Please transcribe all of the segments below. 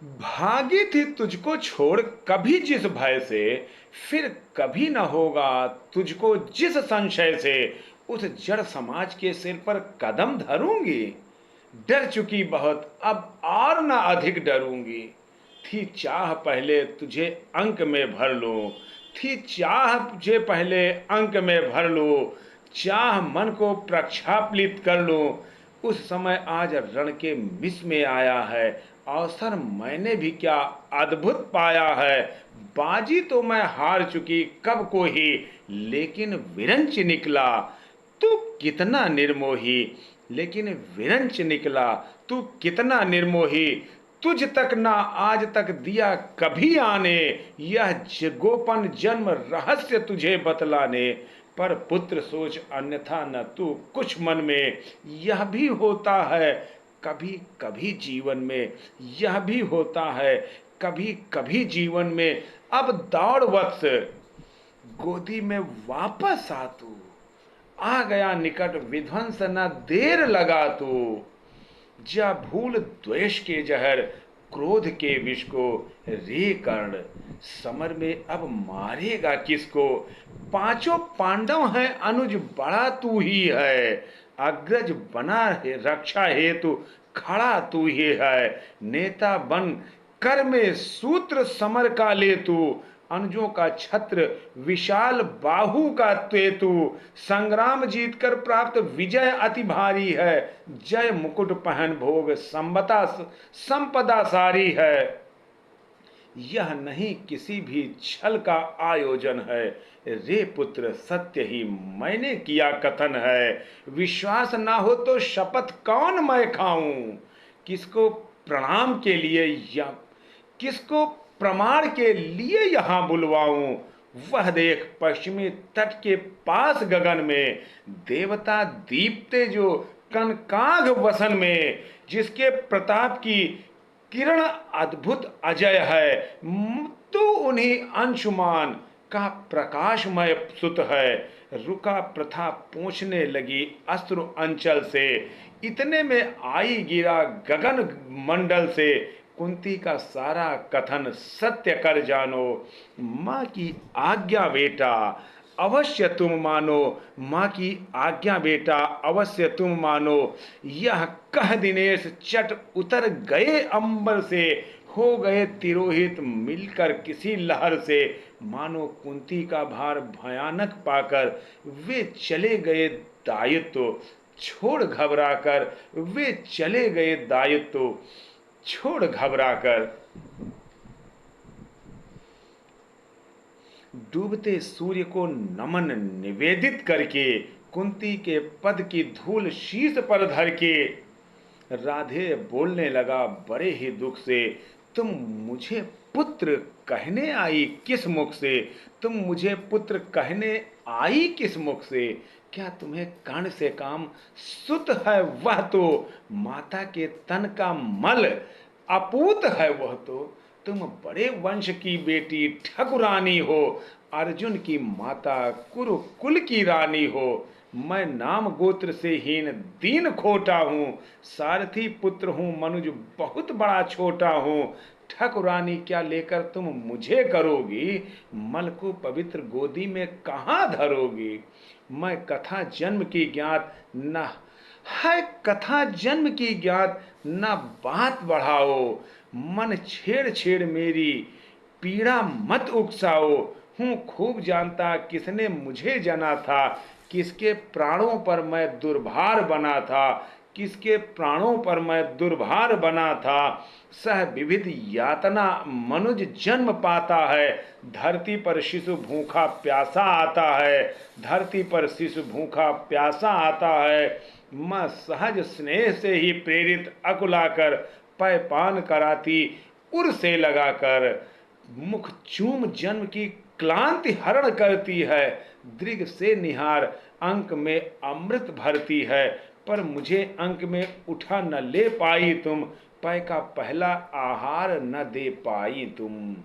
भागी थी तुझको छोड़ कभी जिस भय से, फिर कभी न होगा तुझको जिस संशय से, उस जड़ समाज के सिर पर कदम धरूंगी। डर चुकी बहुत, अब और न अधिक डरूंगी। थी चाह पहले तुझे अंक में भर लूं, थी चाह तुझे पहले अंक में भर लूं, चाह मन को प्रक्षालित कर लूं। उस समय आज रण के मिस में आया है, अवसर मैंने भी क्या अद्भुत पाया है। बाजी तो मैं हार चुकी कब को ही, लेकिन विरंच निकला तू कितना निर्मोही। लेकिन विरंच निकला तू कितना निर्मोही। तुझ तक ना आज तक दिया कभी आने, यह गोपन जन्म रहस्य तुझे बतलाने। पर पुत्र सोच अन्यथा न तू कुछ मन में, यह भी होता है कभी कभी जीवन में, यह भी होता है कभी कभी जीवन में। अब दौड़ वत्स गोदी में वापस आ तू, आ गया निकट विध्वंस न देर लगा तू। जा भूल द्वेष के जहर, क्रोध के विष को, रे कर्ण समर में अब मारेगा किसको। पांचों पांडव हैं अनुज बड़ा तू ही है, अग्रज बना है रक्षा हेतु खड़ा तू ही है। नेता बन कर में सूत्र समर का ले तू, अनुजों का छत्र विशाल बाहु का तेतु। संग्राम जीतकर प्राप्त विजय अति भारी है, जय मुकुट पहन भोग संपदा संपदा सारी है। यह नहीं किसी भी छल का आयोजन है, रे पुत्र सत्य ही मैंने किया कथन है। विश्वास ना हो तो शपथ कौन मैं खाऊं, किसको प्रणाम के लिए या किसको प्रमाण के लिए यहां बुलवाऊं। वह देख पश्चिमी तट के पास गगन में, देवता दीप्ते जो कनकाघ वसन में, जिसके प्रताप की किरण अद्भुत अजय है। तो उन्हीं अंशुमान का प्रकाशमय सुत है। रुका प्रथा पूछने लगी अस्त्र अंचल से, इतने में आई गिरा गगन मंडल से। कुंती का सारा कथन सत्य कर जानो, माँ की आज्ञा बेटा अवश्य तुम मानो। माँ की आज्ञा बेटा अवश्य तुम मानो। यह कह दिनेश चट उतर गए अंबर से, हो गए तिरोहित मिलकर किसी लहर से। मानो कुंती का भार भयानक पाकर वे चले गए दायित्व छोड़ घबराकर, वे चले गए दायित्व छोड़ घबराकर। डूबते सूर्य को नमन निवेदित करके, कुंती के पद की धूल शीश पर धर के, राधे बोलने लगा बड़े ही दुख से, तुम मुझे पुत्र कहने आई किस मुख से, तुम मुझे पुत्र कहने आई किस मुख से। क्या तुम्हें कर्ण से काम, सुत है वह तो माता के तन का मल, अपूत है वह तो। तुम बड़े वंश की बेटी ठकुरानी हो, अर्जुन की माता कुरुकुल की रानी हो। मैं नाम गोत्र से हीन दीन खोटा हूँ, सारथी पुत्र हूँ मनुज बहुत बड़ा छोटा हूँ। ठकुरानी क्या लेकर तुम मुझे करोगी, मल को पवित्र गोदी में कहाँ धरोगी। मैं कथा जन्म की ज्ञात न है, कथा जन्म की ज्ञात न बात बढ़ाओ। मन छेड़ छेड़ मेरी पीड़ा मत उकसाओ। हूँ खूब जानता किसने मुझे जना था, किसके प्राणों पर मैं दुर्भार बना था, किसके प्राणों पर मैं दुर्भार बना था। सह विविध यातना मनुज जन्म पाता है, धरती पर शिशु भूखा प्यासा आता है, धरती पर शिशु भूखा प्यासा आता है। मैं सहज स्नेह से ही प्रेरित अकुलाकर, पैपान कराती उर से लगाकर, मुख चूम जन्म की क्लांति हरण करती है, दृग से निहार अंक में अमृत भरती है। पर मुझे अंक में उठा न ले पाई तुम, पै का पहला आहार न दे पाई तुम।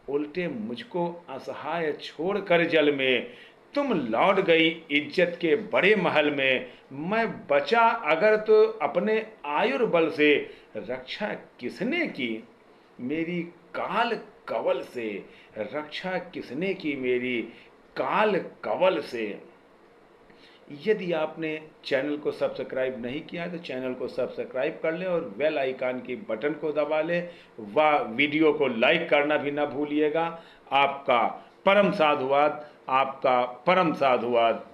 उल्टे मुझको असहाय छोड़ कर जल में, तुम लौट गई इज्जत के बड़े महल में। मैं बचा अगर तो अपने आयुर्बल से, रक्षा किसने की मेरी काल कवल से, रक्षा किसने की मेरी काल कवल से। यदि आपने चैनल को सब्सक्राइब नहीं किया है तो चैनल को सब्सक्राइब कर लें और बेल आइकन की बटन को दबा लें, व वीडियो को लाइक करना भी ना भूलिएगा। आपका परम साधुवाद, आपका परम साधुवाद।